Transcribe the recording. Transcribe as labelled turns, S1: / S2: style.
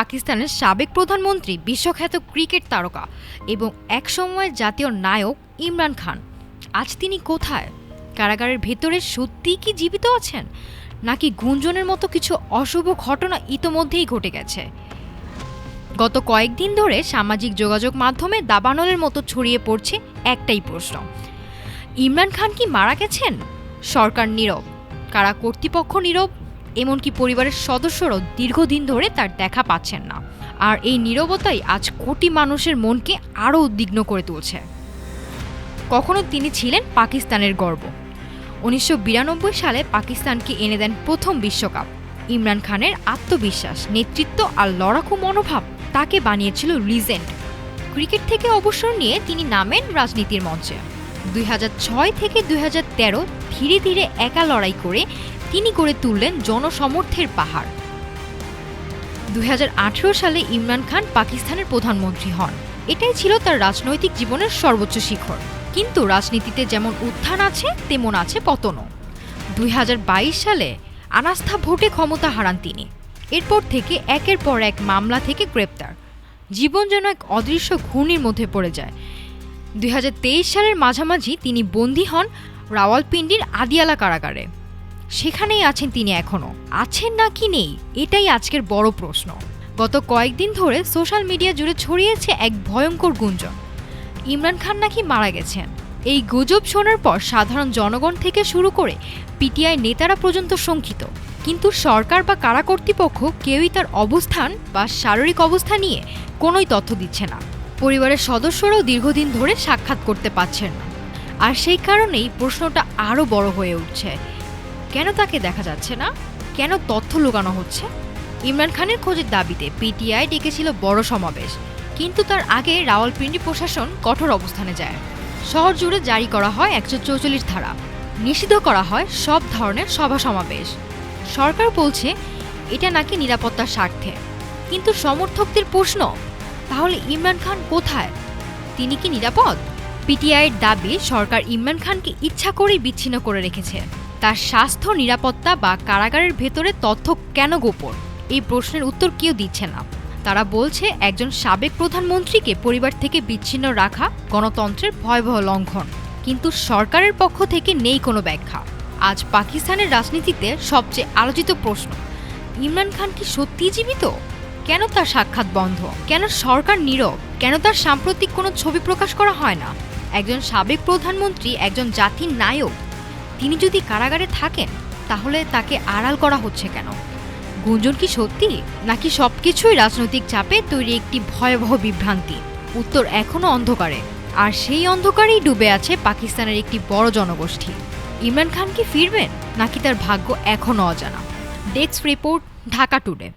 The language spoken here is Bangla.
S1: পাকিস্তানের সাবেক প্রধানমন্ত্রী, বিশ্বখ্যাত ক্রিকেট তারকা এবং একসময়ের জাতীয় নায়ক ইমরান খান। আজ তিনি কোথায়? কারাগারের ভেতরে সত্যিই কি জীবিত আছেন, নাকি গুঞ্জনের মতো কিছু অশুভ ঘটনা ইতোমধ্যেই ঘটে গেছে? গত কয়েকদিন ধরে সামাজিক যোগাযোগ মাধ্যমে দাবানলের মতো ছড়িয়ে পড়ছে একটাই প্রশ্ন: ইমরান খান কি মারা গেছেন? সরকার নীরব, কারা কর্তৃপক্ষ নীরব, এমনকি পরিবারের সদস্যরাও দীর্ঘদিন ধরে তার দেখা পাচ্ছেন না। আর এই নীরবতাই আজ কোটি মানুষের মনকে আরও উদ্বিগ্ন করে তুলছে। কখনো তিনি ছিলেন পাকিস্তানের গর্ব। 1992 সালে পাকিস্তানকে এনে দেন প্রথম বিশ্বকাপ। ইমরান খানের আত্মবিশ্বাস, নেতৃত্ব আর লড়াকু মনোভাব তাকে বানিয়েছিল লিজেন্ড। ক্রিকেট থেকে অবসর নিয়ে তিনি নামেন রাজনীতির মঞ্চে। 2006 থেকে 2013 ধীরে ধীরে একা লড়াই করে তিনি গড়ে তুললেন জনসমর্থের পাহাড়। 2018 সালে ইমরান খান পাকিস্তানের প্রধানমন্ত্রী হন। এটাই ছিল তার রাজনৈতিক জীবনের সর্বোচ্চ শিখর। কিন্তু রাজনীতিতে যেমন উত্থান আছে, তেমন আছে পতনও। 2022 সালে অনাস্থা ভোটে ক্ষমতা হারান তিনি। এরপর থেকে একের পর এক মামলা থেকে গ্রেপ্তার। জীবন যেন এক অদৃশ্য ঘূর্ণির মধ্যে পড়ে যায়। 2023 সালের মাঝামাঝি তিনি বন্দী হন রাওয়ালপিন্ডির আদিয়ালা কারাগারে। সেখানেই আছেন তিনি এখনও। আছেন নাকি নেই, এটাই আজকের বড় প্রশ্ন। গত কয়েকদিন ধরে সোশ্যাল মিডিয়া জুড়ে ছড়িয়েছে এক ভয়ঙ্কর গুঞ্জন: ইমরান খান নাকি মারা গেছেন। এই গুজব শোনার পর সাধারণ জনগণ থেকে শুরু করে পিটিআই নেতারা পর্যন্ত শঙ্কিত। কিন্তু সরকার বা কারা কর্তৃপক্ষ কেউই তার অবস্থান বা শারীরিক অবস্থা নিয়ে কোনোই তথ্য দিচ্ছে না। পরিবারের সদস্যরাও দীর্ঘদিন ধরে সাক্ষাৎ করতে পারছেন না। আর সেই কারণেই প্রশ্নটা আরও বড় হয়ে উঠছে: কেন তাকে দেখা যাচ্ছে না? কেন তথ্য লুকানো হচ্ছে? ইমরান খানের খোঁজের দাবিতে পিটিআই ডেকেছিল বড় সমাবেশ, কিন্তু তার আগে রাওয়ালপিন্ডি প্রশাসন কঠোর অবস্থানে যায়। শহর জুড়ে জারি করা হয় 144 ধারা, নিষিদ্ধ করা হয় সব ধরনের সভা সমাবেশ। সরকার বলছে এটা নাকি নিরাপত্তার স্বার্থে। কিন্তু সমর্থকদের প্রশ্ন, তাহলে ইমরান খান কোথায়? তিনি কি নিরাপদ? পিটিআইয়ের দাবি সরকার ইমরান খানকে ইচ্ছা করেই বিচ্ছিন্ন করে রেখেছে। তার স্বাস্থ্য, নিরাপত্তা বা কারাগারের ভেতরে তথ্য কেন গোপন, এই প্রশ্নের উত্তর কেউ দিচ্ছে না। তারা বলছে একজন সাবেক প্রধানমন্ত্রীকে পরিবার থেকে বিচ্ছিন্ন রাখা গণতন্ত্রের ভয়াবহ লঙ্ঘন। কিন্তু সরকারের পক্ষ থেকে নেই কোনো ব্যাখ্যা। আজ পাকিস্তানের রাজনীতিতে সবচেয়ে আলোচিত প্রশ্ন: ইমরান খান কি সত্যিই জীবিত? কেন তার সাক্ষাৎ বন্ধ? কেন সরকার নীরব? কেন তার সাম্প্রতিক কোনো ছবি প্রকাশ করা হয় না? একজন সাবেক প্রধানমন্ত্রী, একজন জাতির নায়ক, তিনি যদি কারাগারে থাকেন, তাহলে তাকে আড়াল করা হচ্ছে কেন? গুঞ্জন কি সত্যি, নাকি সবকিছুই রাজনৈতিক চাপে তৈরি একটি ভয়াবহ বিভ্রান্তি? উত্তর এখনো অন্ধকারে। আর সেই অন্ধকারেই ডুবে আছে পাকিস্তানের একটি বড় জনগোষ্ঠী। ইমরান খান কি ফিরবেন, নাকি তার ভাগ্য এখনো অজানা? Desk report, Dhaka today.